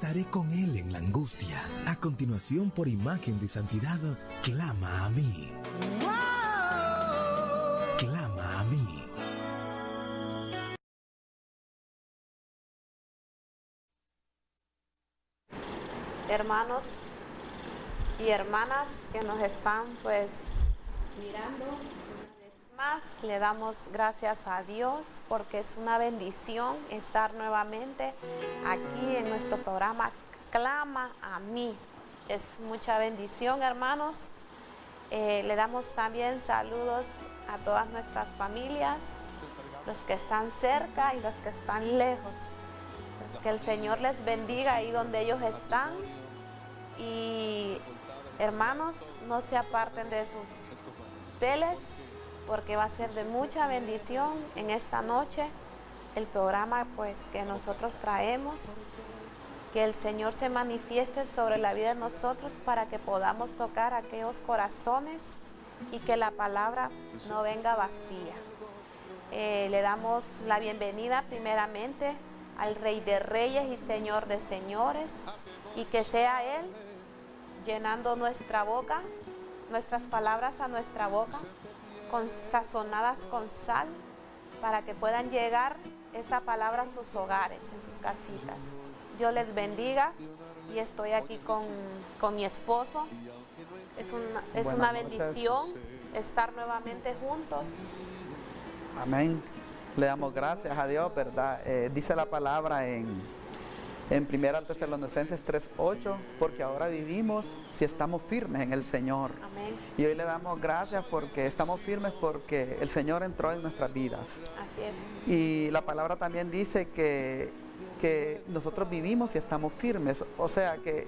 estaré con Él en la angustia. A continuación, por imagen de santidad, clama a mí. Clama a mí. Hermanos y hermanas que nos están mirando una vez más, le damos gracias a Dios porque es una bendición estar nuevamente aquí en nuestro programa Clama a mí. Es mucha bendición, hermanos. Le damos también saludos a todas nuestras familias, los que están cerca y los que están lejos. Pues que el Señor les bendiga ahí donde ellos están. Y hermanos, no se aparten de sus teles porque va a ser de mucha bendición en esta noche el programa pues que nosotros traemos. Que el Señor se manifieste sobre la vida de nosotros para que podamos tocar aquellos corazones y que la palabra no venga vacía. Le damos la bienvenida primeramente al Rey de Reyes y Señor de Señores, y que sea Él llenando nuestra boca, nuestras palabras a nuestra boca, sazonadas con sal, para que puedan llegar esa palabra a sus hogares, en sus casitas. Dios les bendiga, y estoy aquí con mi esposo. Es una bendición estar nuevamente juntos. Amén. Le damos gracias a Dios, ¿verdad? Dice la palabra en 1 Tesalonicenses 3:8, porque ahora vivimos si estamos firmes en el Señor. Amén. Y hoy le damos gracias porque estamos firmes porque el Señor entró en nuestras vidas. Así es. Y la palabra también dice que nosotros vivimos y estamos firmes. O sea que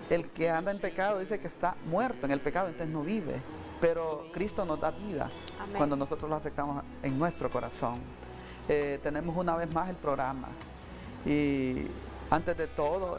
el que anda en pecado dice que está muerto en el pecado, entonces no vive. Pero Cristo nos da vida. Amén. Cuando nosotros lo aceptamos en nuestro corazón. Tenemos una vez más el programa. Y antes de todo,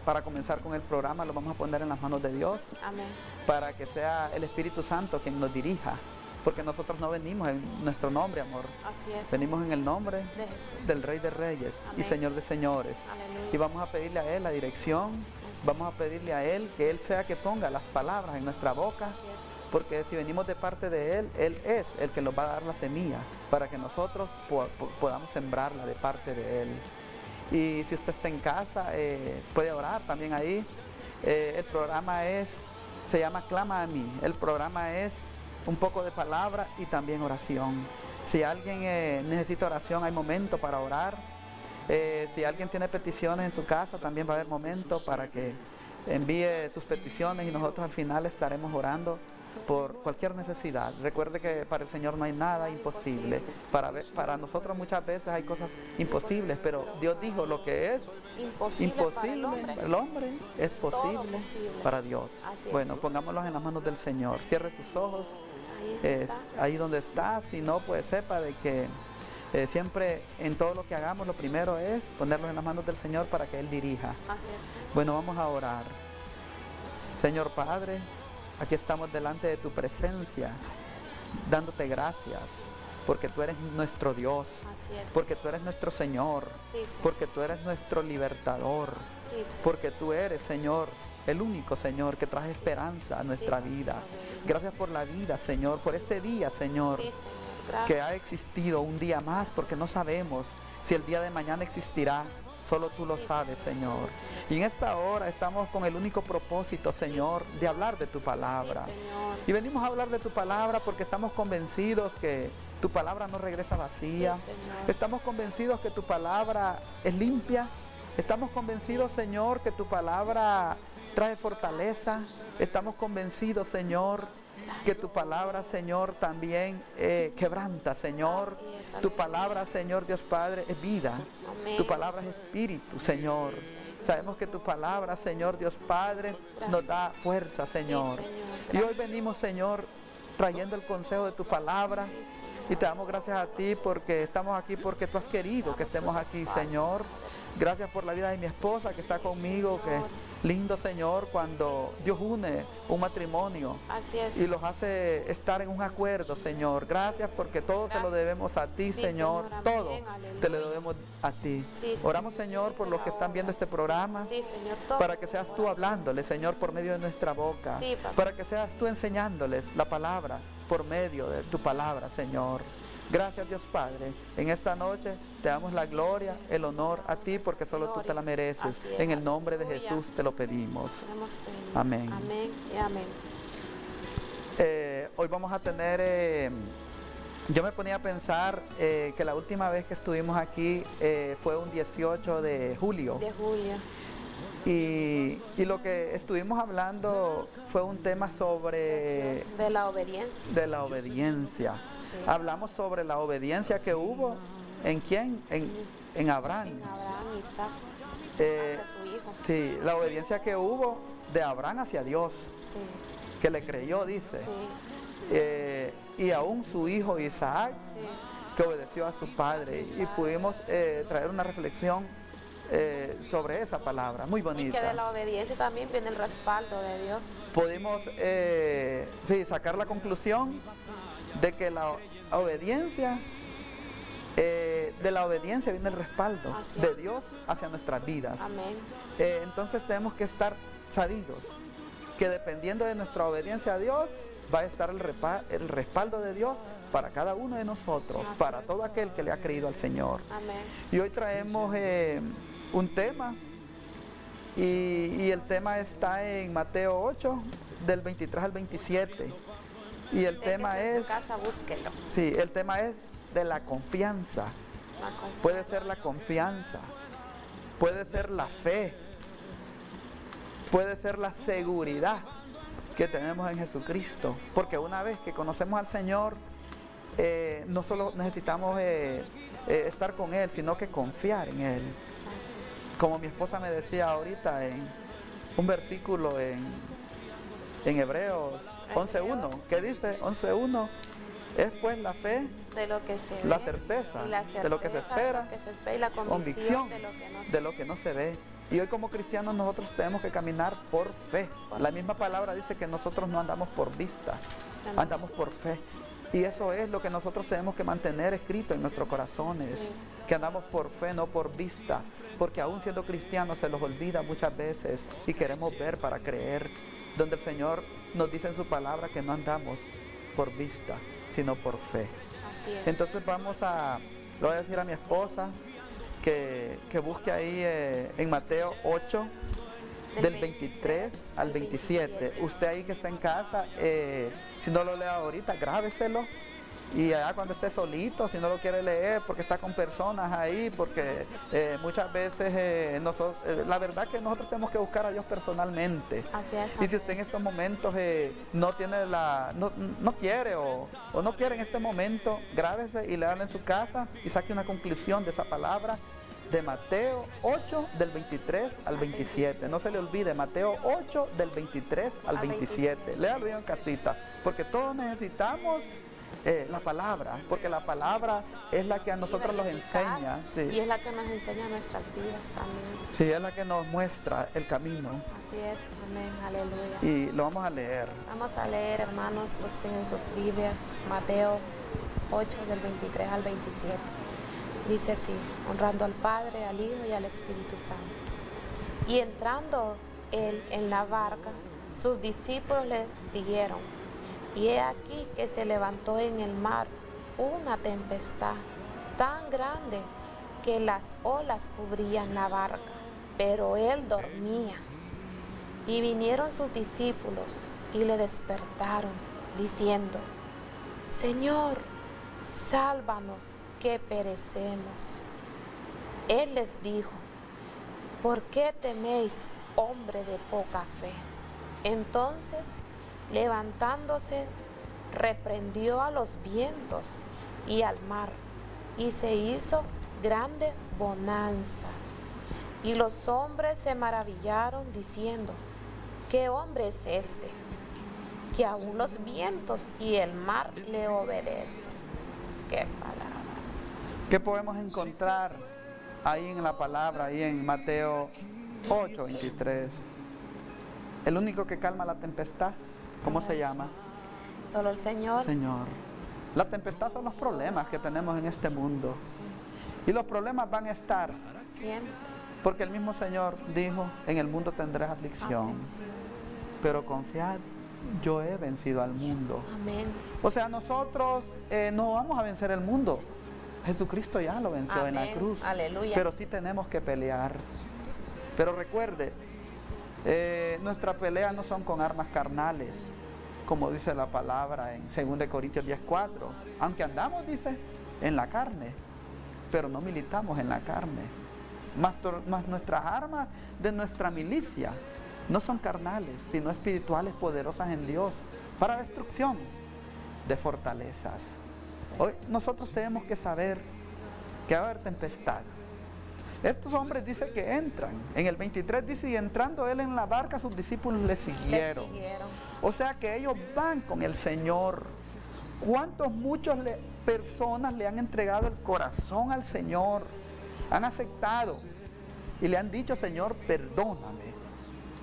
para comenzar con el programa, lo vamos a poner en las manos de Dios. Amén. Para que sea el Espíritu Santo quien nos dirija. Porque nosotros no venimos en nuestro nombre, amor. Así es. Venimos en el nombre de Jesús, del Rey de Reyes. Amén. Y Señor de Señores. Aleluya. Y vamos a pedirle a Él la dirección. Vamos a pedirle a Él que Él sea que ponga las palabras en nuestra boca. Así es. Porque si venimos de parte de Él, Él es el que nos va a dar la semilla para que nosotros podamos sembrarla de parte de Él. Y si usted está en casa, puede orar también ahí. El programa se llama Clama a mí. El programa es un poco de palabra y también oración. Si alguien necesita oración, hay momento para orar. Si alguien tiene peticiones en su casa, también va a haber momento para que envíe sus peticiones, y nosotros al final estaremos orando por cualquier necesidad. Recuerde que para el Señor no hay nada imposible. Para nosotros muchas veces hay cosas imposibles, pero Dios dijo lo que es imposible para el hombre es posible para Dios. Bueno, pongámoslos en las manos del Señor. Cierre sus ojos ahí donde está. Si no, pues sepa de que siempre en todo lo que hagamos, lo primero es ponerlos en las manos del Señor para que Él dirija. Así es. Bueno, vamos a orar. Señor Padre, aquí estamos delante de tu presencia, dándote gracias, porque tú eres nuestro Dios, porque tú eres nuestro Señor, porque tú eres nuestro libertador, porque tú eres, Señor, el único, Señor, que trae esperanza a nuestra vida. Gracias por la vida, Señor, por este día, Señor, que ha existido un día más, porque no sabemos si el día de mañana existirá. Solo tú lo sabes, Señor. Y en esta hora estamos con el único propósito, Señor, de hablar de tu palabra. Y venimos a hablar de tu palabra porque estamos convencidos que tu palabra no regresa vacía. Estamos convencidos que tu palabra es limpia. Estamos convencidos, Señor, que tu palabra trae fortaleza. Estamos convencidos, Señor, que tu palabra, Señor, también quebranta, Señor. Tu palabra, Señor Dios Padre, es vida. Tu palabra es espíritu, Señor. Sabemos que tu palabra, Señor Dios Padre, nos da fuerza, Señor. Y hoy venimos, Señor, trayendo el consejo de tu palabra. Y te damos gracias a ti porque estamos aquí, porque tú has querido que estemos aquí, Señor. Gracias por la vida de mi esposa que está conmigo, que Lindo, Señor, cuando Dios une un matrimonio Así es. y los hace estar en un acuerdo, Señor. Gracias porque todo te lo debemos a ti, Sí, Señor. Señor, Todo amén, aleluya. te lo debemos a ti. Sí, Oramos, Señor, Señor, por los que están viendo este programa, Sí, Señor, todos para que sus seas tú corazones. hablándole, Señor, por medio de nuestra boca. Sí, papá. Para que seas tú enseñándoles la palabra por medio de tu palabra, Señor. Gracias, Dios Padre. En esta noche te damos la gloria, el honor a ti, porque solo tú te la mereces. Así es, En el nombre de aleluya. Jesús te lo pedimos. Tenemos pedido. Amén. Amén y amén. Hoy vamos a tener, yo me ponía a pensar que la última vez que estuvimos aquí fue un 18 de julio. De julio. Y lo que estuvimos hablando fue un tema sobre De la obediencia. de la obediencia. Sí. Hablamos sobre la obediencia que hubo en quién, en Abraham. En Abraham y Isaac. Eh, Hacia su hijo. sí, la obediencia que hubo de Abraham hacia Dios, Sí. que le creyó, dice. Sí. Y aún su hijo Isaac, Sí. que obedeció a su padre. Y pudimos traer una reflexión sobre esa palabra, muy Y que de bonita. la obediencia también viene el respaldo de Dios. Pudimos sacar la conclusión de que la obediencia, de la obediencia viene el respaldo Así de es. Dios hacia nuestras vidas. Amén. Entonces tenemos que estar sabidos que dependiendo de nuestra obediencia a Dios, va a estar el respaldo de Dios para cada uno de nosotros, Así para es. todo aquel que le ha creído al Señor. Amén. Y hoy traemos un tema, y el tema está en Mateo 8, del 23 al 27. Y el tema Véngase a es, su casa, búsquelo. sí, el tema es de la confianza. La confianza. Puede ser la confianza, puede ser la fe, puede ser la seguridad que tenemos en Jesucristo. Porque una vez que conocemos al Señor, no solo necesitamos estar con Él, sino que confiar en Él. Como mi esposa me decía ahorita en un versículo en Hebreos 11.1, ¿qué dice? 11.1, es pues la fe, De lo que se la ve. certeza Y la de lo que se certeza de espera, lo que se espera, y la convicción convicción de lo que no se de lo que no se ve. Y hoy como cristianos nosotros tenemos que caminar por fe. La misma palabra dice que nosotros no andamos por vista, andamos por fe. Y eso es lo que nosotros tenemos que mantener escrito en nuestros corazones, que andamos por fe, no por vista, porque aún siendo cristianos se los olvida muchas veces y queremos ver para creer, donde el Señor nos dice en su palabra que no andamos por vista, sino por fe. Así es. Entonces le voy a decir a mi esposa que busque ahí en Mateo 8, del 23 al 27. Usted ahí que está en casa, si no lo lea ahorita, grábeselo. Y allá cuando esté solito, si no lo quiere leer, porque está con personas ahí, porque muchas veces la verdad que nosotros tenemos que buscar a Dios personalmente. Así es. Y si usted en estos momentos no tiene no quiere o no quiere en este momento, grábese y léalo en su casa y saque una conclusión de esa palabra de Mateo 8 del 23 al 27. No se le olvide, Mateo 8 del 23 al 27. Léalo bien en casita, porque todos necesitamos la palabra, porque la palabra es la que a nosotros nos enseña. Sí. Y es la que nos enseña nuestras vidas también. Sí, es la que nos muestra el camino. Así es, amén, aleluya. Y lo vamos a leer. Vamos a leer, hermanos, busquen en sus Biblias Mateo 8 del 23 al 27. Dice así: honrando al Padre, al Hijo y al Espíritu Santo. Y entrando él en la barca, sus discípulos le siguieron. Y he aquí que se levantó en el mar una tempestad tan grande que las olas cubrían la barca, pero él dormía. Y vinieron sus discípulos y le despertaron, diciendo: Señor, sálvanos, que perecemos. Él les dijo: ¿por qué teméis, hombre de poca fe? Entonces, levantándose, reprendió a los vientos y al mar, y se hizo grande bonanza. Y los hombres se maravillaron, diciendo: ¿qué hombre es este, que aún los vientos y el mar le obedecen? ¡Qué palabra! ¿Qué podemos encontrar ahí en la palabra, ahí en Mateo 8, 23? El único que calma la tempestad, ¿cómo se llama? Solo el Señor. Señor. La tempestad son los problemas que tenemos en este mundo. Y los problemas van a estar. Siempre. Porque el mismo Señor dijo, en el mundo tendrás aflicción. Pero confiad, yo he vencido al mundo. Amén. O sea, nosotros no vamos a vencer el mundo. Jesucristo ya lo venció. Amén. En la cruz. Aleluya. Pero sí tenemos que pelear. Pero recuerde, nuestra pelea no son con armas carnales, como dice la palabra en 2 Corintios 10:4. Aunque andamos, dice, en la carne, pero no militamos en la carne. Más nuestras armas de nuestra milicia no son carnales, sino espirituales, poderosas en Dios, para destrucción de fortalezas. Hoy nosotros tenemos que saber que va a haber tempestad. Estos hombres dice que entran. En el 23 dice, y entrando él en la barca, sus discípulos le siguieron. O sea que ellos van con el Señor. Muchas personas le han entregado el corazón al Señor? Han aceptado y le han dicho, Señor, perdóname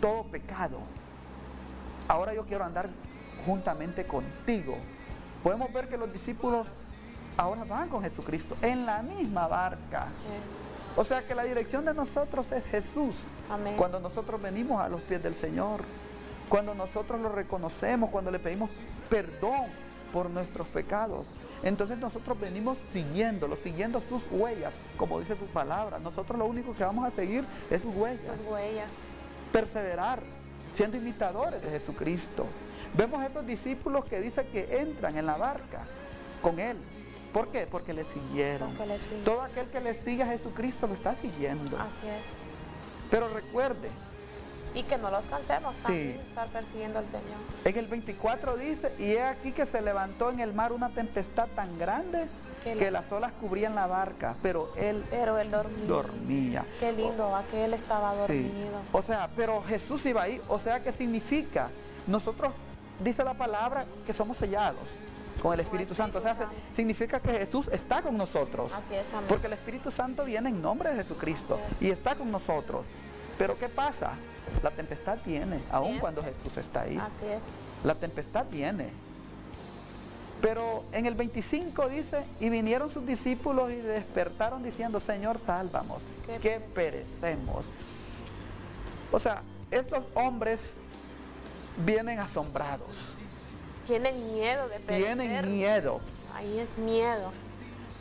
todo pecado. Ahora yo quiero andar juntamente contigo. Podemos ver que los discípulos ahora van con Jesucristo en la misma barca. Sí. O sea que la dirección de nosotros es Jesús. Amén. Cuando nosotros venimos a los pies del Señor, cuando nosotros lo reconocemos, cuando le pedimos perdón por nuestros pecados, entonces nosotros venimos siguiendo sus huellas, como dice su palabra. Nosotros lo único que vamos a seguir es sus huellas. Sus huellas. Perseverar, siendo imitadores de Jesucristo. Vemos a estos discípulos que dicen que entran en la barca con Él. ¿Por qué? Porque le siguieron. Todo aquel que le sigue a Jesucristo lo está siguiendo. Así es. Pero recuerde. Y que no los cansemos también, estar persiguiendo al Señor. En el 24 dice, y he aquí que se levantó en el mar una tempestad tan grande que las olas cubrían la barca, pero él dormía. Qué lindo, aquel estaba dormido. Sí. O sea, pero Jesús iba ahí. O sea, ¿qué significa? Nosotros, dice la palabra, que somos sellados con el Espíritu Santo. O sea, significa que Jesús está con nosotros. Así es, amén. Porque el Espíritu Santo viene en nombre de Jesucristo y está con nosotros. Pero ¿qué pasa? La tempestad viene, aun cuando Jesús está ahí. Así es. La tempestad viene. Pero en el 25 dice, y vinieron sus discípulos y despertaron diciendo, Señor, sálvanos, que perecemos. O sea, estos hombres vienen asombrados. Tienen miedo de perecer. Tienen miedo. Ahí es miedo.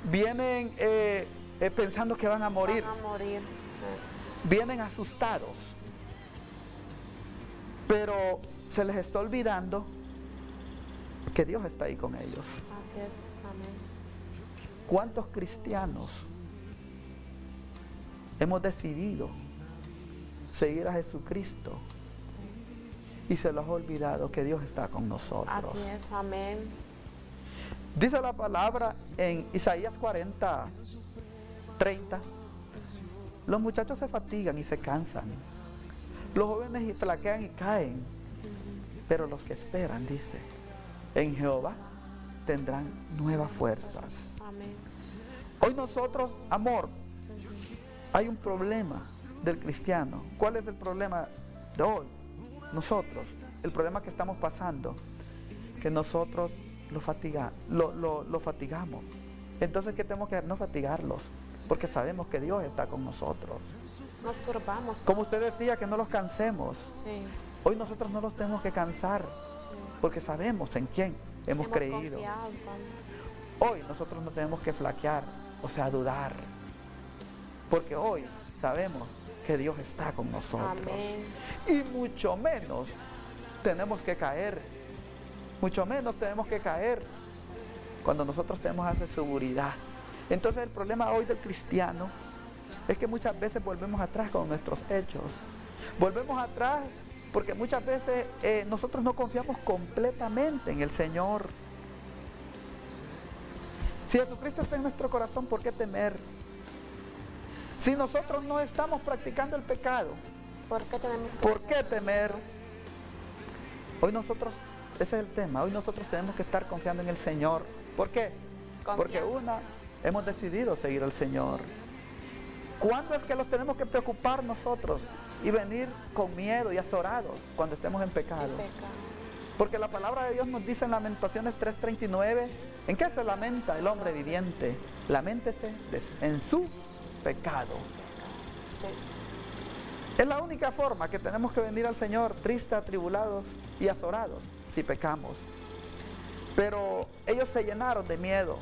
Vienen pensando que van a morir. Van a morir. Vienen asustados. Pero se les está olvidando que Dios está ahí con ellos. Así es. Amén. ¿Cuántos cristianos hemos decidido seguir a Jesucristo? Y se los ha olvidado que Dios está con nosotros. Así es, amén. Dice la palabra en Isaías 40:30, los muchachos se fatigan y se cansan, los jóvenes flaquean y caen, pero los que esperan, dice, en Jehová tendrán nuevas fuerzas. Amén. Hoy nosotros, amor, hay un problema del cristiano. ¿Cuál es el problema de hoy? Nosotros, el problema que estamos pasando, que nosotros lo fatigamos. Entonces, ¿qué tenemos que hacer? No fatigarlos, porque sabemos que Dios está con nosotros. Nos turbamos. Como usted decía, que no los cansemos. Sí. Hoy nosotros no los tenemos que cansar, porque sabemos en quién hemos creído. Hoy nosotros no tenemos que flaquear, o sea, dudar, porque hoy sabemos que Dios está con nosotros. Amén. Y mucho menos tenemos que caer. Mucho menos tenemos que caer cuando nosotros tenemos esa seguridad. Entonces el problema hoy del cristiano es que muchas veces volvemos atrás con nuestros hechos. Volvemos atrás porque muchas veces nosotros no confiamos completamente en el Señor. Si Jesucristo está en nuestro corazón, ¿por qué temer? Si nosotros no estamos practicando el pecado, ¿por qué temer? Hoy nosotros, ese es el tema, hoy nosotros tenemos que estar confiando en el Señor. ¿Por qué? Porque hemos decidido seguir al Señor. ¿Cuándo es que los tenemos que preocupar nosotros? y venir con miedo y azorados cuando estemos en pecado. Porque la palabra de Dios nos dice en Lamentaciones 3:39, ¿en qué se lamenta el hombre viviente? Laméntese en su pecado. Sí. Es la única forma que tenemos que venir al Señor, tristes, atribulados y azorados, si pecamos. Pero ellos se llenaron de miedo.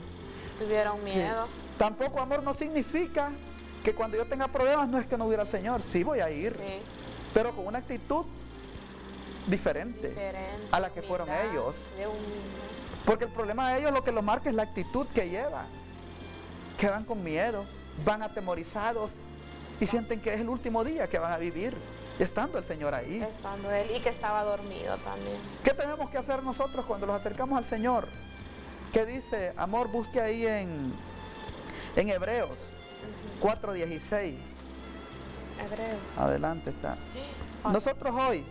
Tuvieron miedo. Sí. Tampoco, amor, no significa que cuando yo tenga problemas no es que no voy a ir al Señor. Sí voy a ir, Sí. pero con una actitud diferente a la que fueron ellos. Porque el problema de ellos lo que los marca es la actitud que llevan. Que van con miedo, van atemorizados y sienten que es el último día que van a vivir, estando el Señor ahí. Estando Él, y que estaba dormido también. ¿Qué tenemos que hacer nosotros cuando nos acercamos al Señor? ¿Qué dice? Amor, busque ahí en Hebreos 4:16. Hebreos. Adelante está. Nosotros hoy,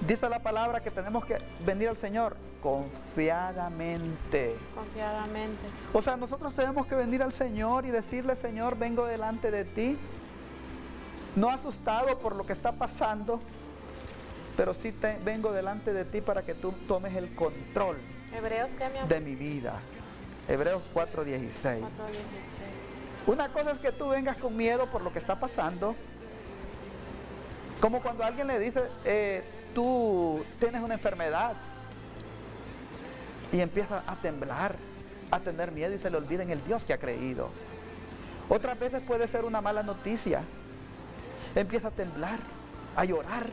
dice la palabra que tenemos que venir al Señor confiadamente. Confiadamente. O sea, nosotros tenemos que venir al Señor y decirle, Señor, vengo delante de ti, no asustado por lo que está pasando, pero sí vengo delante de ti para que tú tomes el control Hebreos, ¿qué, mi amor? de mi vida. Hebreos 4:16. 4:16. Una cosa es que tú vengas con miedo por lo que está pasando, como cuando alguien le dice, tú tienes una enfermedad, y empieza a temblar, a tener miedo y se le olvida en el Dios que ha creído. Otras veces puede ser una mala noticia. Empieza a temblar, a llorar,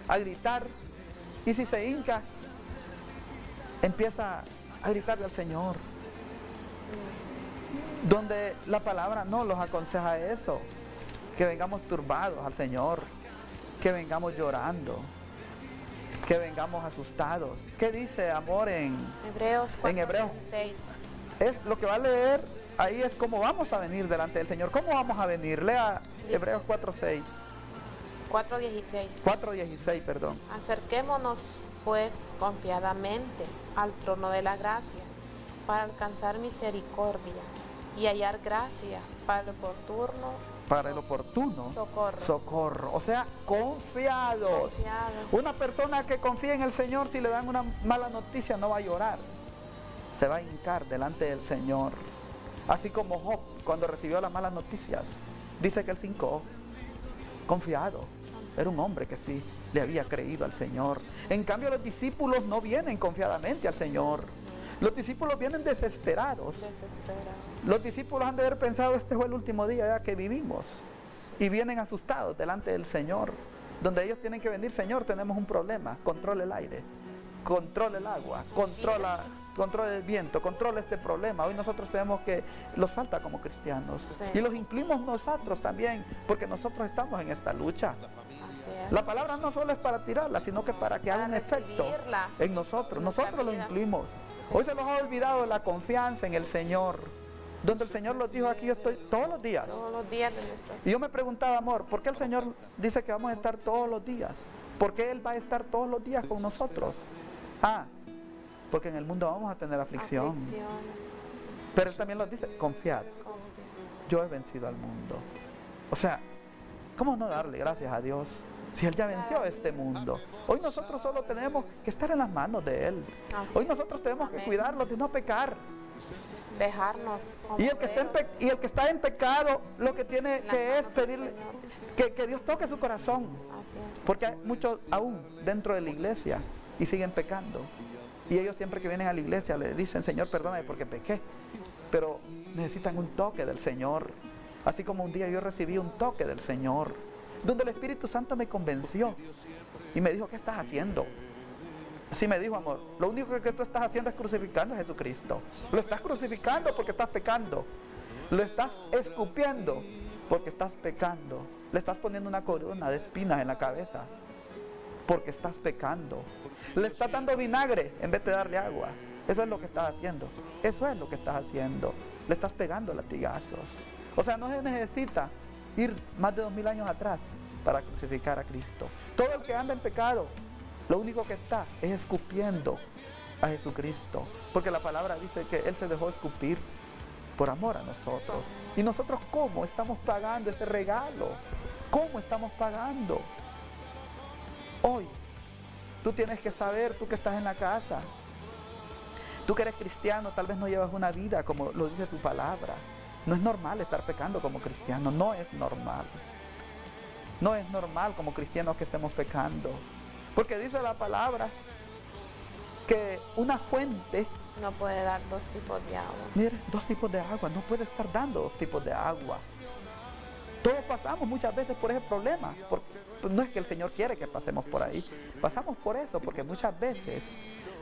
a gritar. Y si se hinca, empieza a gritarle al Señor. Donde la palabra no los aconseja eso. Que vengamos turbados al Señor. Que vengamos llorando. Que vengamos asustados. ¿Qué dice, amor, en Hebreos 4:16? Es lo que va a leer ahí, es cómo vamos a venir delante del Señor. ¿Cómo vamos a venir? Lea Hebreos 4:6. 4:16. 4:16, perdón. Acerquémonos pues confiadamente al trono de la gracia para alcanzar misericordia y hallar gracia para el oportuno socorro. O sea, confiados. Una persona que confía en el Señor, si le dan una mala noticia, no va a llorar, se va a hincar delante del Señor. Así como Job, cuando recibió las malas noticias, dice que él se hincó, confiado. Era un hombre que sí le había creído al Señor. En cambio, los discípulos no vienen confiadamente al Señor. Los discípulos vienen desesperados. Los discípulos han de haber pensado, este fue el último día ya que vivimos. Y vienen asustados delante del Señor. Donde ellos tienen que venir, Señor, tenemos un problema. Controla el aire, controla el agua, controla el viento, controla este problema. Hoy nosotros tenemos que, los falta como cristianos. Sí. Y los incluimos nosotros también, porque nosotros estamos en esta lucha. La palabra no solo es para tirarla, sino que para que haga un efecto en nosotros. Nosotros lo incluimos. Hoy se nos ha olvidado la confianza en el Señor, donde el Señor nos dijo, aquí yo estoy todos los días. Todos los días de nuestra vida. Y yo me preguntaba, amor, ¿por qué el Señor dice que vamos a estar todos los días? ¿Por qué Él va a estar todos los días con nosotros? Porque en el mundo vamos a tener aflicción. Pero Él también nos dice, confiad, yo he vencido al mundo. O sea, ¿cómo no darle gracias a Dios? Si Él ya venció este mundo. Hoy nosotros solo tenemos que estar en las manos de Él. Hoy nosotros tenemos que cuidarlo de no pecar. Dejarnos. Y el que está en pecado, lo que tiene que es pedirle que Dios toque su corazón. Así es. Porque hay muchos aún dentro de la iglesia y siguen pecando. Y ellos siempre que vienen a la iglesia le dicen, Señor, perdóname porque pequé. Pero necesitan un toque del Señor. Así como un día yo recibí un toque del Señor, donde el Espíritu Santo me convenció y me dijo, ¿qué estás haciendo? Así me dijo, amor, lo único que tú estás haciendo es crucificando a Jesucristo. Lo estás crucificando porque estás pecando. Lo estás escupiendo porque estás pecando. Le estás poniendo una corona de espinas en la cabeza porque estás pecando. Le estás dando vinagre en vez de darle agua. Eso es lo que estás haciendo. Eso es lo que estás haciendo. Le estás pegando latigazos. O sea, no se necesita ir más de 2000 años atrás para crucificar a Cristo. Todo el que anda en pecado, lo único que está es escupiendo a Jesucristo. Porque la palabra dice que Él se dejó escupir por amor a nosotros. Y nosotros, ¿cómo estamos pagando ese regalo? ¿Cómo estamos pagando? Hoy, tú tienes que saber, tú que estás en la casa, tú que eres cristiano, tal vez no llevas una vida como lo dice tu palabra. No es normal estar pecando como cristiano, no es normal. No es normal como cristianos que estemos pecando. Porque dice la palabra que una fuente no puede dar dos tipos de agua. Mire, dos tipos de agua, no puede estar dando dos tipos de agua. Todos pasamos muchas veces por ese problema. Pues no es que el Señor quiere que pasemos por ahí. Pasamos por eso porque muchas veces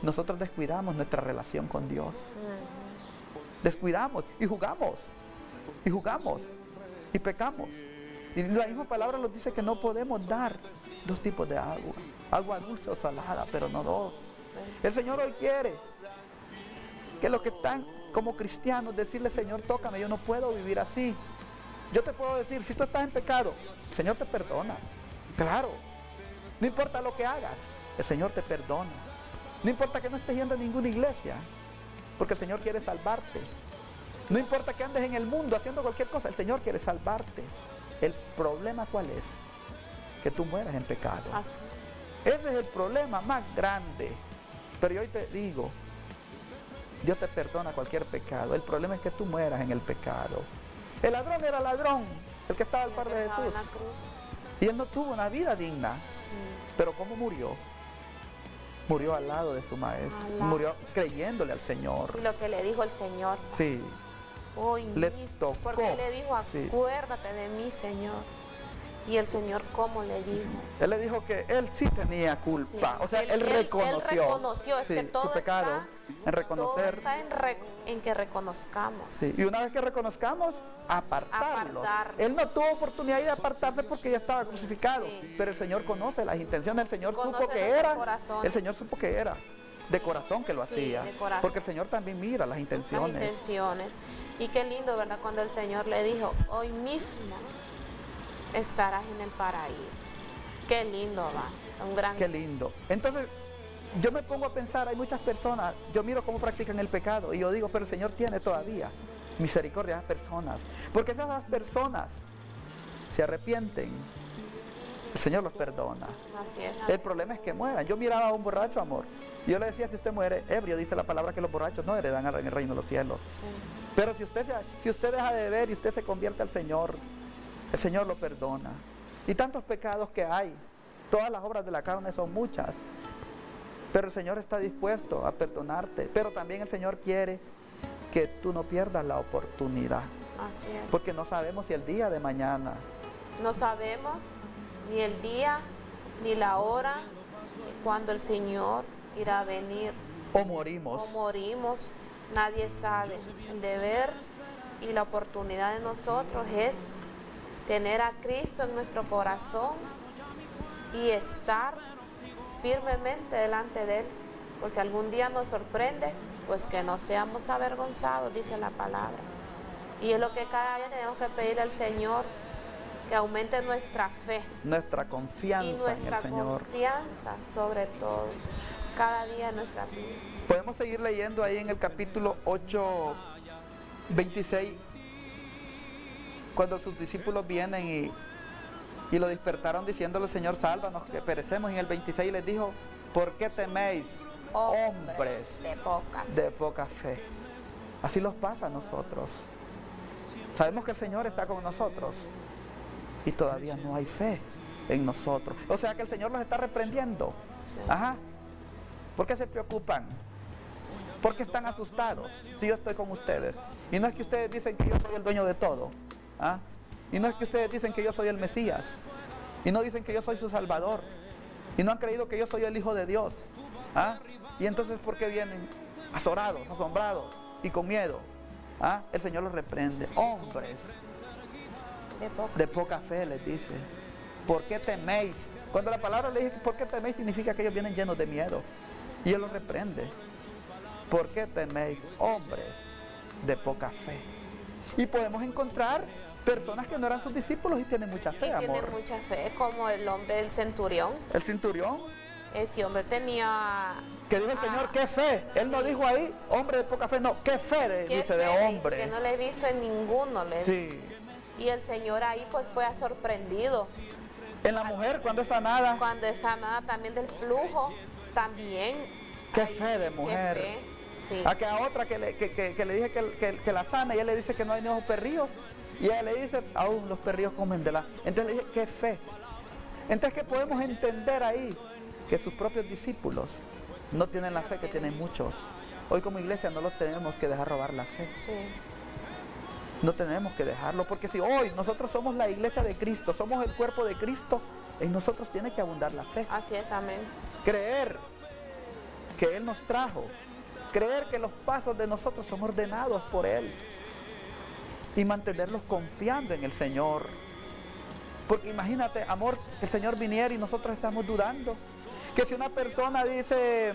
nosotros descuidamos nuestra relación con Dios. Descuidamos y jugamos. Y jugamos. Y pecamos. Y la misma palabra nos dice que no podemos dar dos tipos de agua. Agua dulce o salada, pero no dos. El Señor hoy quiere que los que están como cristianos decirle: Señor, tócame, yo no puedo vivir así. Yo te puedo decir, si tú estás en pecado, el Señor te perdona. Claro. No importa lo que hagas, el Señor te perdona. No importa que no estés yendo a ninguna iglesia, porque el Señor quiere salvarte. No importa que andes en el mundo haciendo cualquier cosa, el Señor quiere salvarte. El problema, ¿cuál es? Que tú mueras en pecado. Así. Ese es el problema más grande. Pero yo hoy te digo, Dios te perdona cualquier pecado. El problema es que tú mueras en el pecado. El ladrón era ladrón, el que estaba al par de Jesús. Y él no tuvo una vida digna. Sí. Pero ¿cómo murió? Murió al lado de su maestro. Murió creyéndole al Señor. Y lo que le dijo el Señor. Sí. Hoy le mismo, tocó. porque le dijo: acuérdate de mí, Señor. Y el Señor, ¿cómo le dijo? Sí. Él le dijo que él sí tenía culpa. Sí. O sea, él reconoció. Es que todo su pecado. En reconocer. Todo está en que reconozcamos. Sí. Y una vez que reconozcamos, apartarlo. Él no tuvo oportunidad de apartarse porque ya estaba crucificado. Sí. Pero el Señor conoce las intenciones. El Señor supo que era. El Señor supo que era. De corazón que lo hacía. Porque el Señor también mira las intenciones. Las intenciones. Y qué lindo, ¿verdad? Cuando el Señor le dijo: hoy mismo estarás en el paraíso. Qué lindo, va. Un gran... Qué lindo. Entonces, yo me pongo a pensar, hay muchas personas, yo miro cómo practican el pecado y yo digo, pero el Señor tiene todavía misericordia a esas personas. Porque si esas personas se arrepienten, el Señor los perdona. Así es. El problema es que mueran. Yo miraba a un borracho, amor. Y yo le decía: si usted muere ebrio, dice la palabra que los borrachos no heredan en el reino de los cielos. Sí. Pero si usted deja de beber y usted se convierte al Señor, el Señor lo perdona. Y tantos pecados que hay, todas las obras de la carne son muchas, pero el Señor está dispuesto a perdonarte. Pero también el Señor quiere que tú no pierdas la oportunidad. Así es. Porque no sabemos si el día de mañana. No sabemos ni el día, ni la hora, cuando el Señor irá a venir. O morimos. O morimos. Nadie sabe. El deber y la oportunidad de nosotros es tener a Cristo en nuestro corazón y estar firmemente delante de Él. Por si algún día nos sorprende, pues que no seamos avergonzados, dice la palabra. Y es lo que cada día tenemos que pedirle al Señor, que aumente nuestra fe. Nuestra confianza y nuestra en el Señor. Confianza sobre todo, cada día en nuestra vida. Podemos seguir leyendo ahí en el capítulo 8, 26, cuando sus discípulos vienen y lo despertaron diciéndole: Señor, sálvanos que perecemos. En el 26 les dijo: ¿por qué teméis, hombres de poca fe? Así nos pasa a nosotros. Sabemos que el Señor está con nosotros y todavía no hay fe en nosotros. O sea que el Señor los está reprendiendo. Sí. Ajá. ¿Por qué se preocupan? Sí. ¿Por qué están asustados si yo estoy con ustedes? Y no es que ustedes dicen que yo soy el dueño de todo. ¿Ah? Y no es que ustedes dicen que yo soy el Mesías. Y no dicen que yo soy su Salvador. Y no han creído que yo soy el Hijo de Dios. ¿Ah? Y entonces, ¿por qué vienen azorados, asombrados y con miedo? ¿Ah? El Señor los reprende. Hombres de poca fe, les dice: ¿por qué teméis? Cuando la palabra le dice ¿por qué teméis?, significa que ellos vienen llenos de miedo. Y Él los reprende. ¿Por qué teméis, hombres de poca fe? Y podemos encontrar personas que no eran sus discípulos y tienen mucha fe, amor. Tienen mucha fe, como el hombre del centurión. El centurión. Ese hombre tenía... Que dijo el Señor: ¿qué fe? Él no dijo ahí hombre de poca fe, no, ¿qué fe? Dice de hombre. Que no le he visto en ninguno. Sí. Y el Señor ahí pues fue sorprendido. En la mujer, cuando es sanada. Cuando es sanada también del flujo, también. Qué fe de mujer. Qué fe, sí. A que a otra que le dije que la sana, y él le dice que no hay nuevos perrillos. Y ella le dice, aún los perrillos comen de la... Entonces le dije, qué fe. Entonces, ¿qué podemos entender ahí? Que sus propios discípulos no tienen la fe que tienen muchos. Hoy como iglesia no los tenemos que dejar robar la fe. Sí. No tenemos que dejarlo, porque si hoy nosotros somos la iglesia de Cristo, somos el cuerpo de Cristo, en nosotros tiene que abundar la fe. Así es, amén. Creer que Él nos trajo, creer que los pasos de nosotros son ordenados por Él y mantenerlos confiando en el Señor. Porque imagínate, amor, que el Señor viniera y nosotros estamos dudando. Que si una persona dice,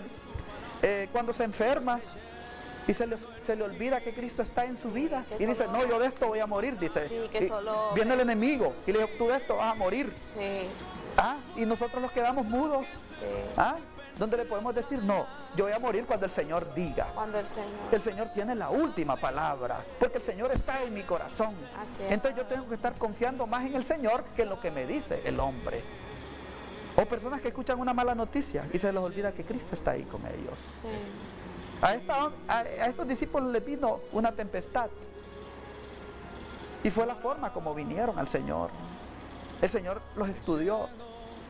cuando se enferma, y se le olvida que Cristo está en su vida. Que y dice, no, yo de esto voy a morir, dice. Sí, que solo... Viene el enemigo y le dice, tú de esto vas a morir. Sí. ¿Ah? Y nosotros nos quedamos mudos. Sí. ¿Ah? ¿Dónde le podemos decir, no, yo voy a morir cuando el Señor diga? Cuando el Señor... El Señor tiene la última palabra, porque el Señor está en mi corazón. Así es. Entonces yo tengo que estar confiando más en el Señor que en lo que me dice el hombre. O personas que escuchan una mala noticia y se les olvida que Cristo está ahí con ellos. Sí. A estos discípulos les vino una tempestad. Y fue la forma como vinieron al Señor. El Señor los estudió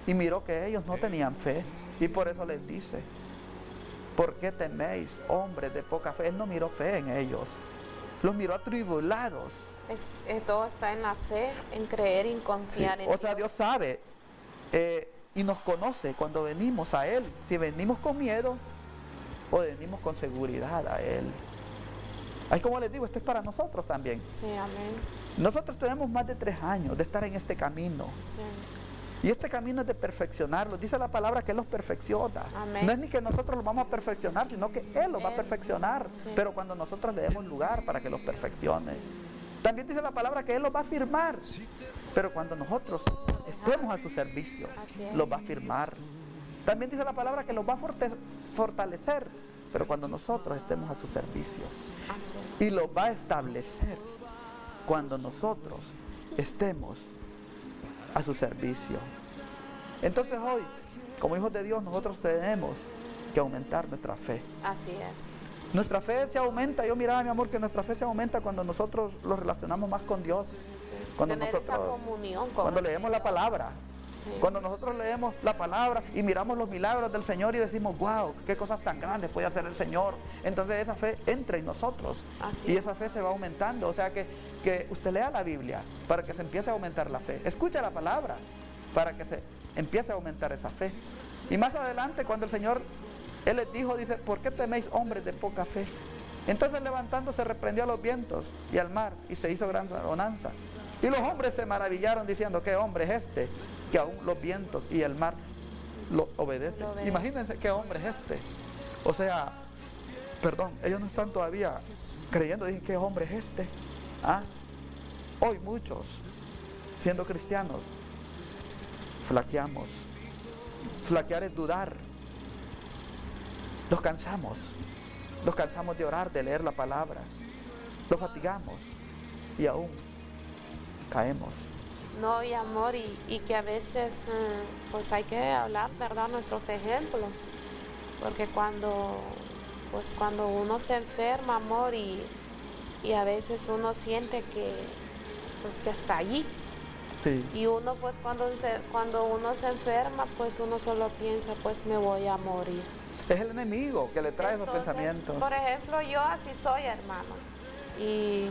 y miró que ellos no tenían fe. Y por eso les dice, ¿por qué teméis, hombres de poca fe? Él no miró fe en ellos. Los miró atribulados. Todo está en la fe, en creer y en confiar en O sea, Dios sabe y nos conoce cuando venimos a Él. Si venimos con miedo o venimos con seguridad a Él. Ahí, como les digo, esto es para nosotros también. Sí, amén. Nosotros tenemos más de 3 años de estar en este camino. Sí. Y este camino es de perfeccionarlos. Dice la palabra que Él los perfecciona. Amén. No es ni que nosotros los vamos a perfeccionar, sino que Él los va a perfeccionar. Sí. Pero cuando nosotros le demos lugar para que los perfeccione. También dice la palabra que Él los va a firmar. Pero cuando nosotros estemos a su servicio, los va a firmar. También dice la palabra que los va a fortalecer. Pero cuando nosotros estemos a su servicio. Así es. Y los va a establecer cuando nosotros estemos a su servicio. Entonces hoy, como hijos de Dios, nosotros tenemos que aumentar nuestra fe. Así es. Nuestra fe se aumenta, yo miraba, mi amor, que nuestra fe se aumenta cuando nosotros los relacionamos más con Dios. Sí. Cuando Tener nosotros, esa comunión con cuando el leemos Señor. la palabra. Sí. Cuando nosotros leemos la palabra y miramos los milagros del Señor y decimos, wow, qué cosas tan grandes puede hacer el Señor. Entonces esa fe entra en nosotros. Así Y es. esa fe se va aumentando. O sea que usted lea la Biblia para que se empiece a aumentar la fe. Escucha la palabra para que se empiece a aumentar esa fe. Y más adelante, cuando el Señor, Él les dijo, dice, ¿por qué teméis, hombres de poca fe? Entonces levantándose reprendió a los vientos y al mar y se hizo gran bonanza. Y los hombres se maravillaron diciendo, ¿qué hombre es este? Que aún los vientos y el mar lo obedecen. Imagínense qué hombre es este. O sea, perdón, ellos no están todavía creyendo, dicen, ¿qué hombre es este? ¿Ah? Hoy muchos, siendo cristianos, flaqueamos. Flaquear es dudar. Los cansamos de orar, de leer la palabra. Los fatigamos y aún caemos. No, y amor, y que a veces pues hay que hablar, ¿verdad? Nuestros ejemplos. Porque cuando uno se enferma, amor, y a veces uno siente que está allí. Sí. Y uno pues cuando uno se enferma, pues uno solo piensa, pues me voy a morir. Es el enemigo que le trae esos Entonces, pensamientos. por ejemplo, yo así soy, hermanos. Y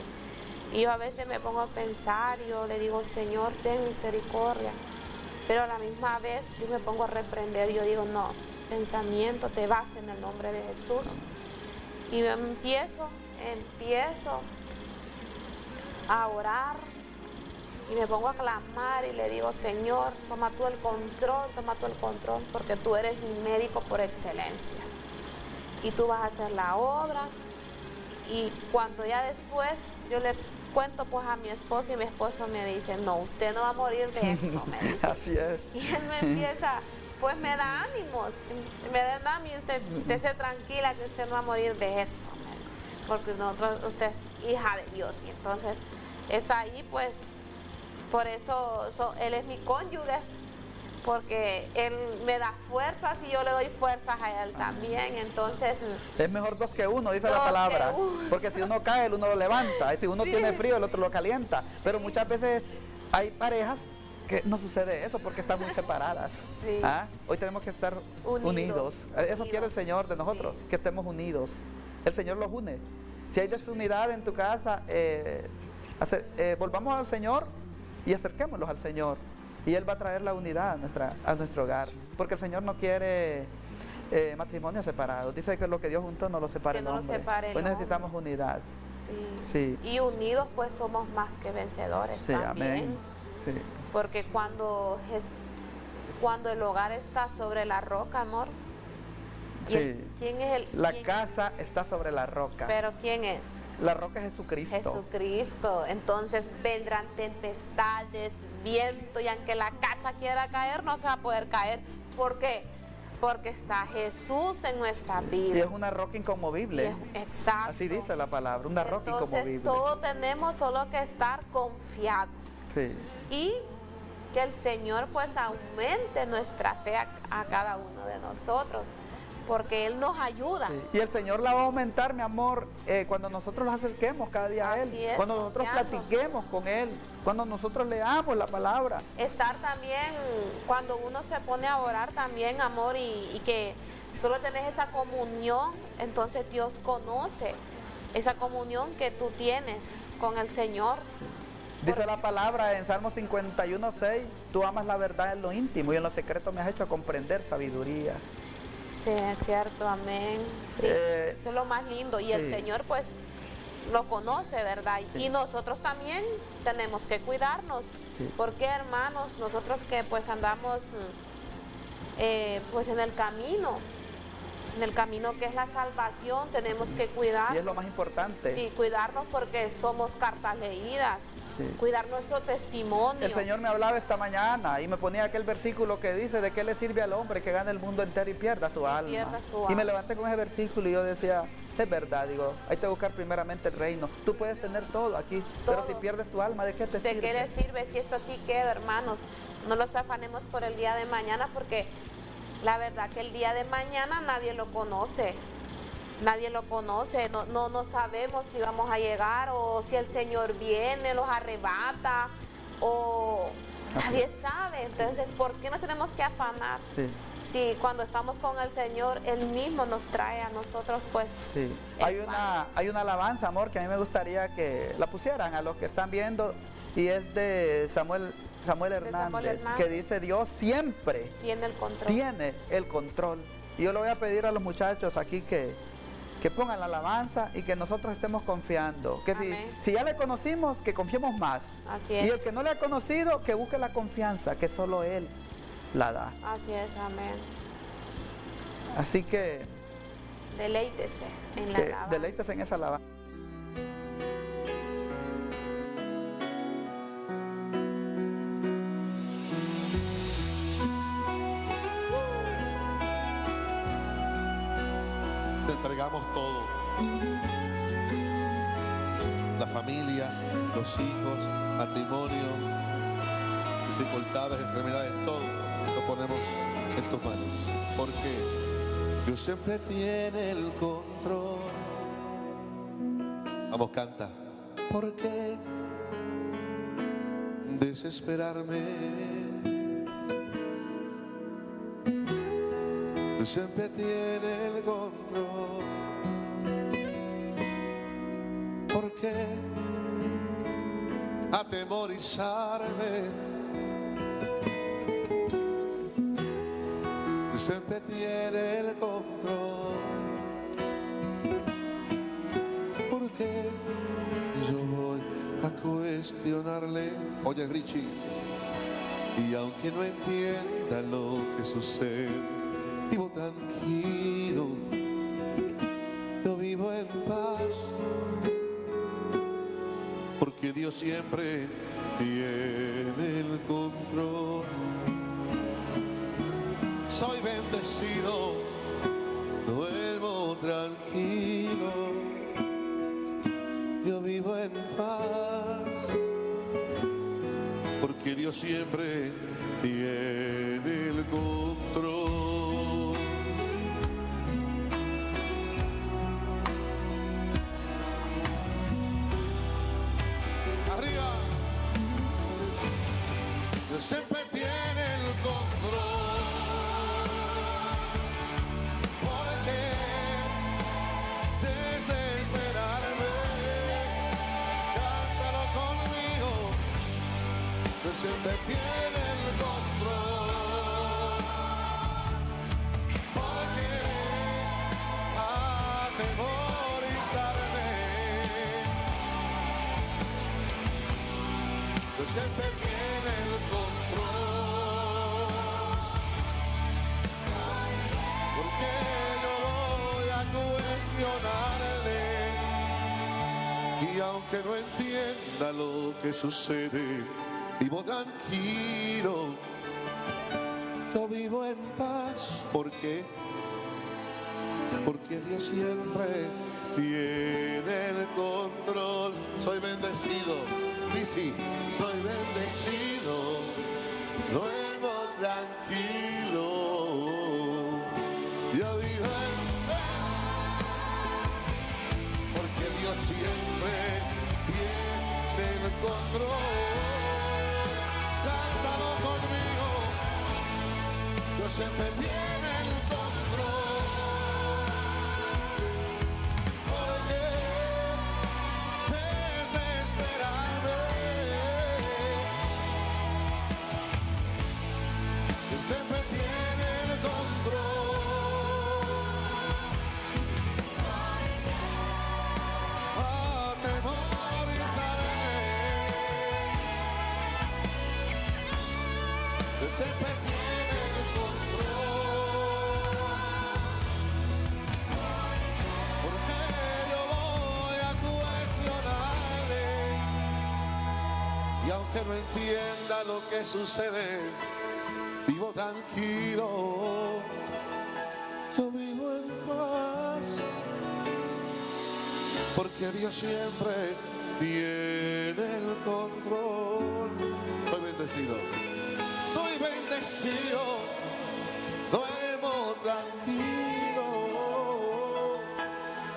yo a veces me pongo a pensar, yo le digo, Señor, ten misericordia. Pero a la misma vez yo me pongo a reprender, yo digo, no, pensamiento, te vas en el nombre de Jesús. Y yo empiezo a orar y me pongo a clamar y le digo, Señor, toma tú el control, porque tú eres mi médico por excelencia. Y tú vas a hacer la obra. Y cuando ya después yo le cuento pues a mi esposo y mi esposo me dice, no, usted no va a morir de eso, me dice. Así es. Y él me empieza, pues me da ánimos, usted esté tranquila que usted no va a morir de eso, porque usted es hija de Dios. Y entonces es ahí pues Por eso Él es mi cónyuge, porque Él me da fuerzas y yo le doy fuerzas a Él también. Entonces es mejor dos que uno, dice la palabra, porque si uno cae, el uno lo levanta, y si uno tiene frío, el otro lo calienta. Sí. Pero muchas veces hay parejas que no sucede eso porque están muy separadas. Sí. Hoy tenemos que estar unidos. Eso quiere el Señor de nosotros, que estemos unidos. El Señor los une. Si hay desunidad en tu casa, volvamos al Señor y acerquémoslos al Señor. Y Él va a traer la unidad a nuestro hogar. Porque el Señor no quiere matrimonios separados. Dice que lo que Dios juntó no lo separe el hombre. Pues necesitamos unidad. Sí. Y unidos pues somos más que vencedores también. Amén. Sí. Porque cuando el hogar está sobre la roca, amor. ¿Quién es el? La casa está sobre la roca. ¿Pero quién es? La roca es Jesucristo. Jesucristo. Entonces vendrán tempestades, viento, y aunque la casa quiera caer, no se va a poder caer. ¿Por qué? Porque está Jesús en nuestra vida. Y es una roca inconmovible. Exacto. Así dice la palabra, una roca inconmovible. Entonces todos tenemos solo que estar confiados. Sí. Y que el Señor pues aumente nuestra fe a cada uno de nosotros, porque Él nos ayuda. Sí. Y el Señor la va a aumentar, mi amor, cuando nosotros nos acerquemos cada día a Él, cuando nosotros platiquemos con Él, cuando nosotros leamos la palabra. Estar también, cuando uno se pone a orar también, amor, y que solo tenés esa comunión, entonces Dios conoce esa comunión que tú tienes con el Señor. Dice la palabra en Salmo 51:6, tú amas la verdad en lo íntimo y en lo secreto me has hecho comprender sabiduría. Sí, es cierto, amén. Sí, eso es lo más lindo. Y el Señor pues lo conoce, ¿verdad? Sí. Y nosotros también tenemos que cuidarnos. Sí. Porque, hermanos, nosotros que pues andamos pues en el camino que es la salvación, tenemos que cuidarnos. Y es lo más importante. Sí, cuidarnos porque somos cartas leídas. Sí. Cuidar nuestro testimonio. El Señor me hablaba esta mañana y me ponía aquel versículo que dice: ¿de qué le sirve al hombre que gane el mundo entero y pierda su alma? Y me levanté con ese versículo y yo decía, es verdad, digo, hay que buscar primeramente el reino. Tú puedes tener todo aquí, pero si pierdes tu alma, ¿de qué te sirve? ¿De qué le sirve si esto aquí queda, hermanos? No los afanemos por el día de mañana, porque la verdad que el día de mañana nadie lo conoce. Nadie lo conoce, no sabemos si vamos a llegar o si el Señor viene, los arrebata, o nadie sabe. Entonces, ¿por qué no tenemos que afanar? Sí. Si cuando estamos con el Señor, Él mismo nos trae a nosotros, pues. Sí. Hay una alabanza, amor, que a mí me gustaría que la pusieran a los que están viendo, y es de Samuel Hernández, que dice: Dios siempre tiene el control. Tiene el control. Y yo le voy a pedir a los muchachos aquí que pongan la alabanza y que nosotros estemos confiando. Que si ya le conocimos, que confiemos más. Así es. Y el que no le ha conocido, que busque la confianza, que solo Él la da. Así es, amén. Así que deleítese en la alabanza. Deleítese en esa alabanza. Te entregamos todo, la familia, los hijos, matrimonio, dificultades, enfermedades, todo lo ponemos en tus manos, porque Dios siempre tiene el control. Vamos, canta. ¿Por qué desesperarme? Dios siempre tiene el control. ¿Por qué atemorizarme? Dios siempre tiene el control. ¿Por qué yo voy a cuestionarle? Oye, Richie, y aunque no entienda lo que sucede, vivo tranquilo, yo vivo en paz, porque Dios siempre tiene el control. Soy bendecido, duermo tranquilo, yo vivo en paz, Dios siempre tiene el control. Arriba. Dios siempre tiene el control. ¿Por qué desesperarme? Cántalo conmigo. Dios siempre tiene el control. ¿Por qué atemorizarme? Dios siempre tiene el control. Porque yo voy a cuestionarle. Y aunque no entienda lo que sucede, vivo tranquilo. Yo vivo en paz. ¿Por qué? Porque Dios siempre tiene el control. Soy bendecido. Dice, soy bendecido. Duermo tranquilo. Yo vivo en paz. Porque Dios siempre tiene el control. Cántalo conmigo. Dios siempre tiene el control. ¿Por qué desesperarme? Dios siempre tiene el control. Atemorizarme. Dios siempre tiene el control. Porque yo voy a cuestionarle. Y aunque no entienda lo que sucede, vivo tranquilo. Yo vivo en paz. Porque Dios siempre tiene el control. Soy bendecido. Soy bendecido. Duermo tranquilo.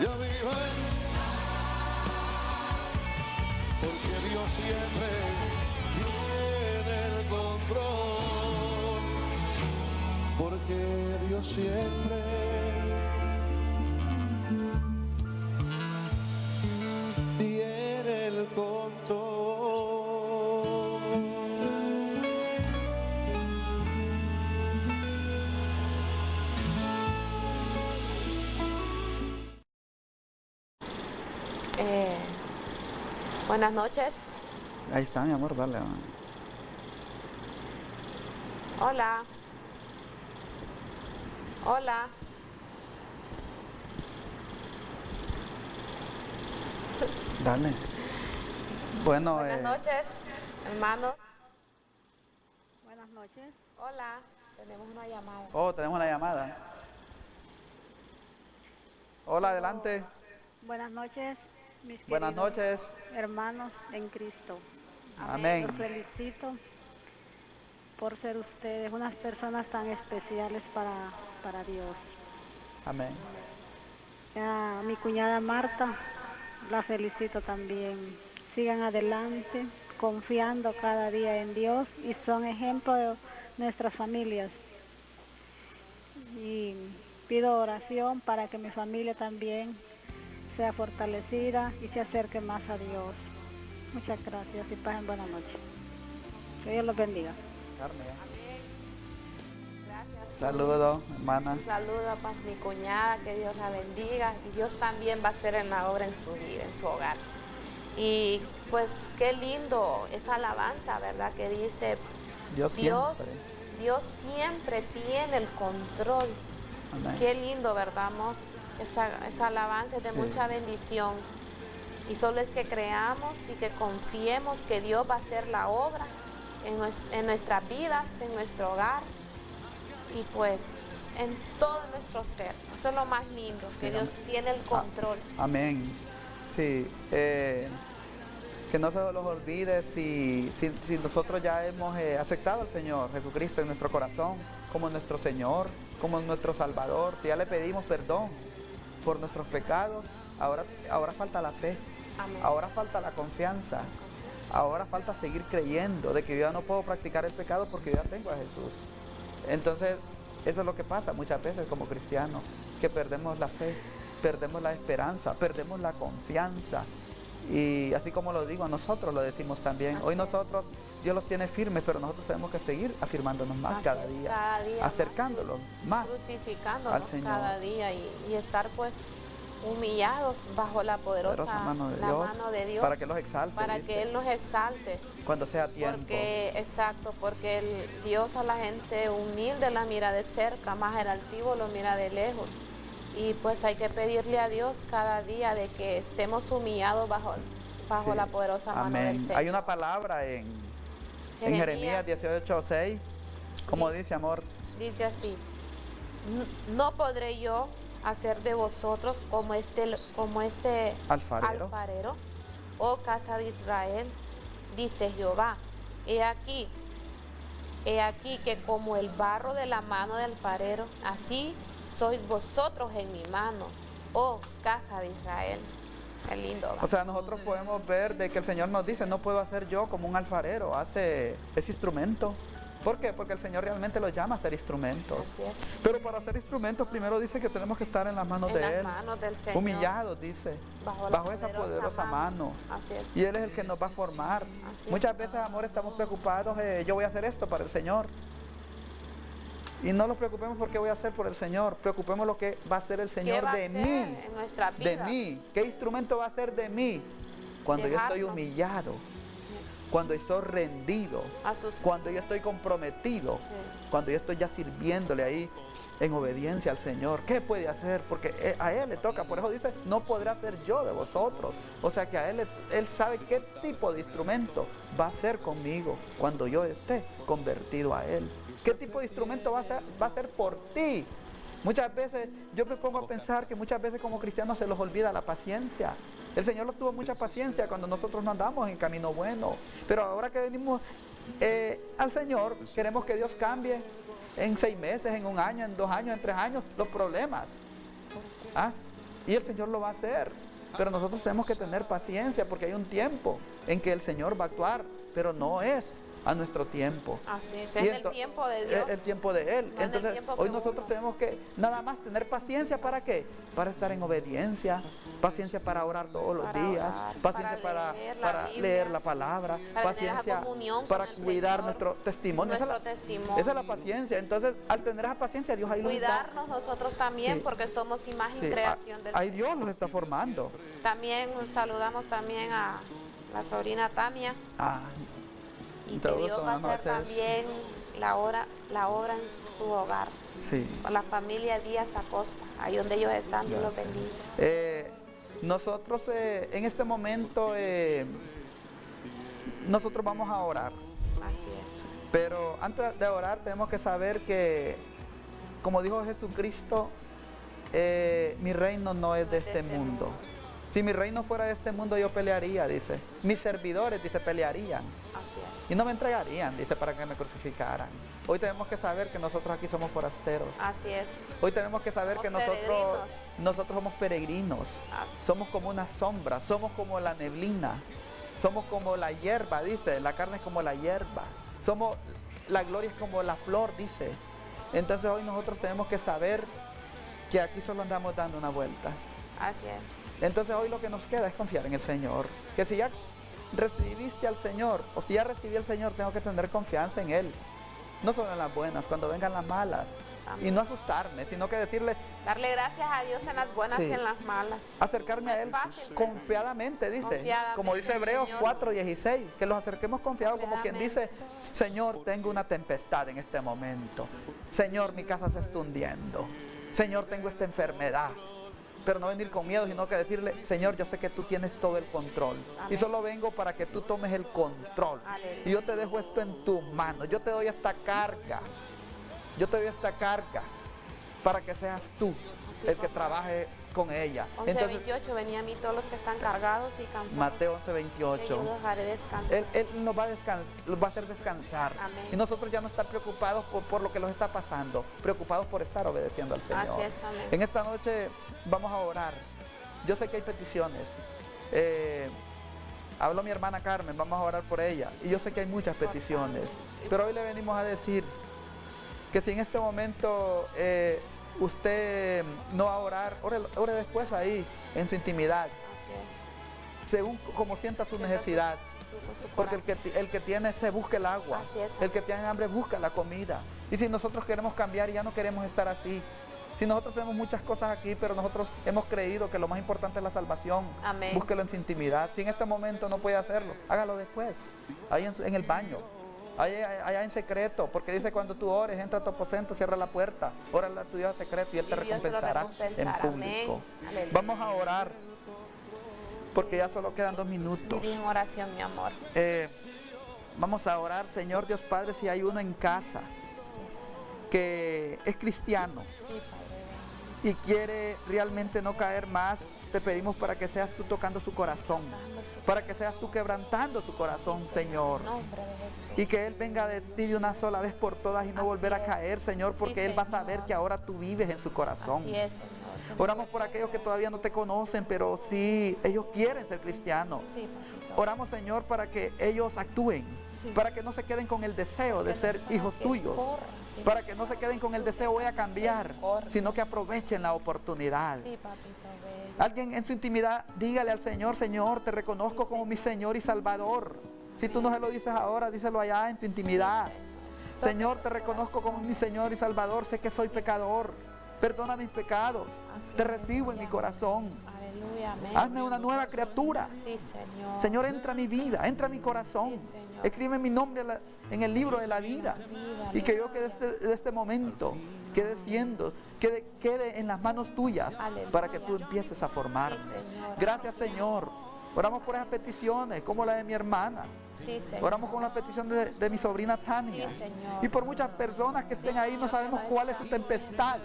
Yo vivo en paz. Porque Dios siempre tiene el control. Porque Dios siempre tiene el control. Buenas noches. Ahí está, mi amor, dale. Hola. Hola. Dale. Bueno, Buenas noches, hermanos. Buenas noches. Hola. Tenemos una llamada. oh, tenemos una llamada. Hola, adelante. Buenas noches, mis Buenas queridos noches. hermanos en Cristo. Amén. Los felicito por ser ustedes unas personas tan especiales para Dios. Amén. A mi cuñada Marta, la felicito también. Sigan adelante, confiando cada día en Dios y son ejemplo de nuestras familias. Y pido oración para que mi familia también sea fortalecida y se acerque más a Dios. Muchas gracias y pasen buena noche. Que Dios los bendiga. Gracias. Saludos, hermana. Un saludo para mi cuñada, que Dios la bendiga y Dios también va a hacer en la obra en su vida, en su hogar. Y pues qué lindo esa alabanza, ¿verdad? Que dice, Dios siempre tiene el control. Amén. Qué lindo, ¿verdad, amor? Esa alabanza es de mucha bendición. Y solo es que creamos y que confiemos que Dios va a hacer la obra en nuestras vidas, en nuestro hogar y pues en todo nuestro ser. Eso es lo más lindo, que Dios tiene el control. Amén. Sí. Qué Que no se los olvide si nosotros ya hemos aceptado al Señor Jesucristo en nuestro corazón como nuestro Señor, como nuestro Salvador, si ya le pedimos perdón por nuestros pecados, ahora falta la fe, Amén. ahora falta la confianza, ahora falta seguir creyendo de que yo ya no puedo practicar el pecado porque yo ya tengo a Jesús. Entonces, eso es lo que pasa muchas veces como cristianos, que perdemos la fe, perdemos la esperanza, perdemos la confianza. Y así como lo digo, a nosotros lo decimos también. Hoy nosotros, Dios los tiene firmes, pero nosotros tenemos que seguir afirmándonos más cada día, acercándolos más, crucificándonos al Señor. cada día y estar pues humillados bajo la poderosa mano de Dios, para que los exalte, para dice, que Él nos exalte cuando sea tiempo. Porque Dios a la gente humilde la mira de cerca, más el altivo lo mira de lejos. Y pues hay que pedirle a Dios cada día de que estemos humillados bajo Sí. la poderosa mano del Señor. Hay una palabra en Jeremías 18:6, ¿cómo dice, amor? Dice así: no podré yo hacer de vosotros como este Alfarero. oh casa de Israel, dice Jehová. He aquí que como el barro de la mano del alfarero, así sois vosotros en mi mano, oh casa de Israel. Qué lindo, ¿va? O sea, nosotros podemos ver de que el Señor nos dice, no puedo hacer yo como un alfarero, hace ese instrumento. ¿Por qué? Porque el Señor realmente los llama a ser instrumentos. Así es. Pero para ser instrumentos primero dice que tenemos que estar en las manos de Él. Manos del Señor. Humillados, dice. Bajo Esa poderosa mano. Así es. Y Él es el que nos va a formar. Así Muchas es. veces, amor, estamos preocupados, yo voy a hacer esto para el Señor. Y no nos preocupemos por qué voy a hacer por el Señor. Preocupemos lo que va a hacer el Señor de mí. En nuestras De vidas. mí. ¿Qué instrumento va a ser de mí? Cuando yo estoy Dejarnos. humillado. Cuando estoy rendido. A sus Cuando yo estoy comprometido. Sí. Cuando yo estoy ya sirviéndole ahí en obediencia al Señor. ¿Qué puede hacer? Porque a Él le toca. Por eso dice, no podré hacer yo de vosotros. O sea que a Él sabe qué tipo de instrumento va a ser conmigo cuando yo esté convertido a Él. ¿Qué tipo de instrumento va a ser por ti? Muchas veces yo me pongo a pensar que muchas veces como cristianos se los olvida la paciencia. El Señor nos tuvo mucha paciencia cuando nosotros no andamos en camino bueno. Pero ahora que venimos al Señor, queremos que Dios cambie en 6 meses, en 1 año, en 2 años, en 3 años, los problemas. ¿Ah? Y el Señor lo va a hacer. Pero nosotros tenemos que tener paciencia porque hay un tiempo en que el Señor va a actuar, pero no es a nuestro tiempo. Así es, Y es el tiempo de Dios. El tiempo de Él. No en el Entonces, tiempo que hoy nosotros uno. tenemos que nada más tener paciencia. ¿Para qué? Para estar en obediencia, paciencia para orar todos los Para días, orar, paciencia para leer la para Biblia, leer la palabra, para tener paciencia esa comunión con para el cuidar Señor, nuestro testimonio. nuestro testimonio. Esa es la paciencia. Entonces, al tener esa paciencia, Dios ahí los está. Cuidarnos nosotros también, Sí. porque somos imagen Sí, y creación del ahí Señor. Dios los está formando. También saludamos también a la sobrina Tania, Ah, y que todos Dios son va a hacer noches. también la obra en su hogar, sí. con la familia Díaz Acosta, ahí donde ellos están, Dios los Gracias. bendiga. Nosotros en este momento nosotros vamos a orar, Así es. pero antes de orar tenemos que saber que, como dijo Jesucristo, mi reino no es de este mundo. Si mi reino fuera de este mundo yo pelearía, dice. Mis servidores, dice, pelearían. Así es. Y no me entregarían, dice, para que me crucificaran. Hoy tenemos que saber que nosotros aquí somos forasteros. Así es. Hoy tenemos que saber Somos que nosotros somos peregrinos. Ah, Somos como una sombra, somos como la neblina, somos como la hierba, dice, la carne es como la hierba, la gloria es como la flor, dice. Entonces hoy nosotros tenemos que saber que aquí solo andamos dando una vuelta. Así es. Entonces hoy lo que nos queda es confiar en el Señor. Que si ya recibiste al Señor, o si ya recibí al Señor, tengo que tener confianza en Él. No solo en las buenas, cuando vengan las malas. Amén. Y no asustarme, sino que decirle, Darle gracias a Dios en las buenas Sí. y en las malas. acercarme a Es Él fácil. confiadamente, dice. Confiadamente, Como dice Hebreos Señor. 4:16, que los acerquemos confiados, como quien dice, Confiadamente. Señor, tengo una tempestad en este momento. Señor, mi casa se está hundiendo. Señor, tengo esta enfermedad. Pero no venir con miedo, sino que decirle, Señor, yo sé que tú tienes todo el control. Amén. Y solo vengo para que tú tomes el control. Aleluya. Y yo te dejo esto en tus manos. Yo te doy esta carga. Yo te doy esta carga. para que seas tú el que trabaje con ella. 11:28, venía a mí todos los que están cargados y cansados. Mateo 11:28. Que yo los haré descansar. Él nos va a hacer descansar. Amén. Y nosotros ya no estar preocupados por lo que nos está pasando, preocupados por estar obedeciendo al Señor. Así es, amén. En esta noche vamos a orar. Yo sé que hay peticiones. Habló mi hermana Carmen, vamos a orar por ella. Y yo sé que hay muchas peticiones. Pero hoy le venimos a decir que si en este momento usted no va a orar, ore después ahí, en su intimidad. Así es. Según como sienta su necesidad. Porque el que tiene sed busca el agua. Así es. El que tiene hambre busca la comida. Y si nosotros queremos cambiar, ya no queremos estar así. Si nosotros tenemos muchas cosas aquí, pero nosotros hemos creído que lo más importante es la salvación. Amén. Búsquelo en su intimidad. Si en este momento no puede hacerlo, hágalo después. Ahí en el baño. Allá en secreto, porque dice cuando tú ores, entra a tu aposento, cierra la puerta, órale a tu Dios secreto y Él te recompensará en público. Amén. Vamos a orar, porque ya solo quedan 2 minutos. Dirige en oración, mi amor. Vamos a orar, Señor Dios Padre, si hay uno en casa Sí. que es cristiano Sí, Padre. y quiere realmente no caer más, te pedimos para que seas tú tocando su corazón, para que seas tú quebrantando su corazón, Señor. En nombre de Jesús. Y que Él venga de ti de una sola vez por todas y no Así volver a es. caer, Señor, Sí, porque Él va a Señor. saber que ahora tú vives en su corazón. Así es, Señor. Oramos por aquellos que todavía no te conocen, pero sí, ellos quieren ser cristianos. Sí, papito. Oramos, Señor, para que ellos actúen, Sí. para que no se queden con el deseo de ser hijos tuyos, para que no se queden con el deseo voy a cambiar, sino que aprovechen la oportunidad. Sí, papito, bello. Alguien en su intimidad, dígale al Señor, Señor, te reconozco Sí, como Señor. mi Señor y Salvador. Si tú no se lo dices ahora, díselo allá en tu intimidad. Señor. Señor, te reconozco como mi Señor y Salvador. Sé que soy pecador. Perdona mis pecados. Así Te es, recibo en mi corazón. Aleluya, amén. Hazme una nueva criatura. Sí, Señor. Señor, entra a mi vida, entra a mi corazón. Sí, Señor. Escribe mi nombre en el libro de la vida. Y que yo quede de este momento, quede siendo, quede en las manos tuyas, Aleluya. para que tú empieces a formarme. Sí, Señor. Gracias, Señor. Oramos por esas peticiones, como la de mi hermana. Sí, Señor. Oramos con la petición de mi sobrina Tania. Sí, Señor. Y por muchas personas que estén ahí, no sabemos cuál es su tempestad.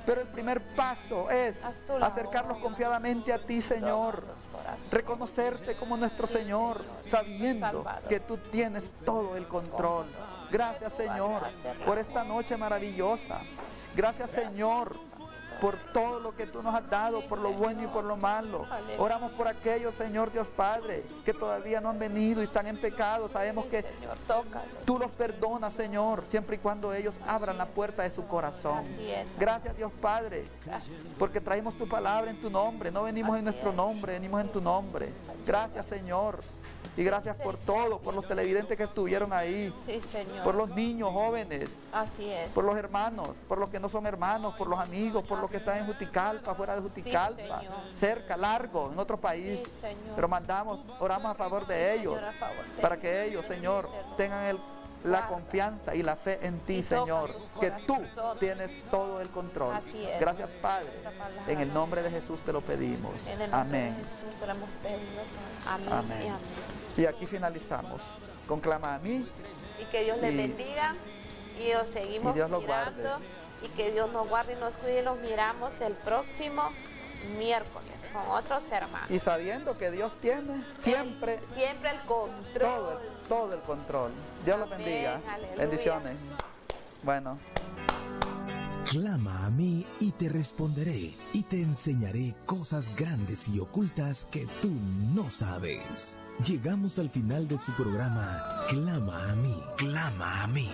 Pero el primer paso es Haz tu labor, acercarnos confiadamente a ti, Señor. Todos los corazones. Reconocerte como nuestro Sí, Señor, Señor. sabiendo Salvador. que tú tienes todo el control. Gracias, Señor, por esta noche maravillosa. Gracias, Señor, por todo lo que tú nos has dado, Sí, por lo bueno y por lo malo. Aleluya. Oramos por aquellos, Señor Dios Padre, que todavía no han venido y están en pecado. Sabemos Sí, que Señor, tócale. tú los perdonas, Señor, siempre y cuando ellos abran la puerta de su corazón. Así es. Gracias, Dios Padre, Gracias. porque traemos tu palabra en tu nombre. No venimos en Así nuestro es. nombre, venimos en Sí, tu Señor. nombre. Gracias, Señor. Y gracias por todo, por los televidentes que estuvieron ahí, Sí, Señor. por los niños jóvenes, Así es. por los hermanos, por los que no son hermanos, por los amigos, por los que están en Juticalpa, fuera de Juticalpa, Señor. cerca, largo, en otro país. Sí, Señor. Pero oramos a favor de Sí, ellos, Señor, a favor de para ellos. que ellos, Señor, Bendícelos. tengan la confianza y la fe en ti, Y toca Señor, sus que tú corazones. tienes todo el control. Así es. Gracias, Padre. Nuestra palabra. En el nombre de Jesús te lo pedimos. En el nombre Amén. de Jesús te lo hemos pedido todo. Amén. Amén. Y amén. Y aquí finalizamos. Conclama a mí. Y que Dios les Y- bendiga y los seguimos y Dios los mirando guarde. y que Dios nos guarde y nos cuide y los miramos el próximo miércoles con otros hermanos. Y sabiendo que Dios tiene siempre Siempre el control. todo el control. Dios los Amén, bendiga. aleluya. Bendiciones. Bueno. Clama a mí y te responderé y te enseñaré cosas grandes y ocultas que tú no sabes. Llegamos al final de su programa Clama a mí, clama a mí.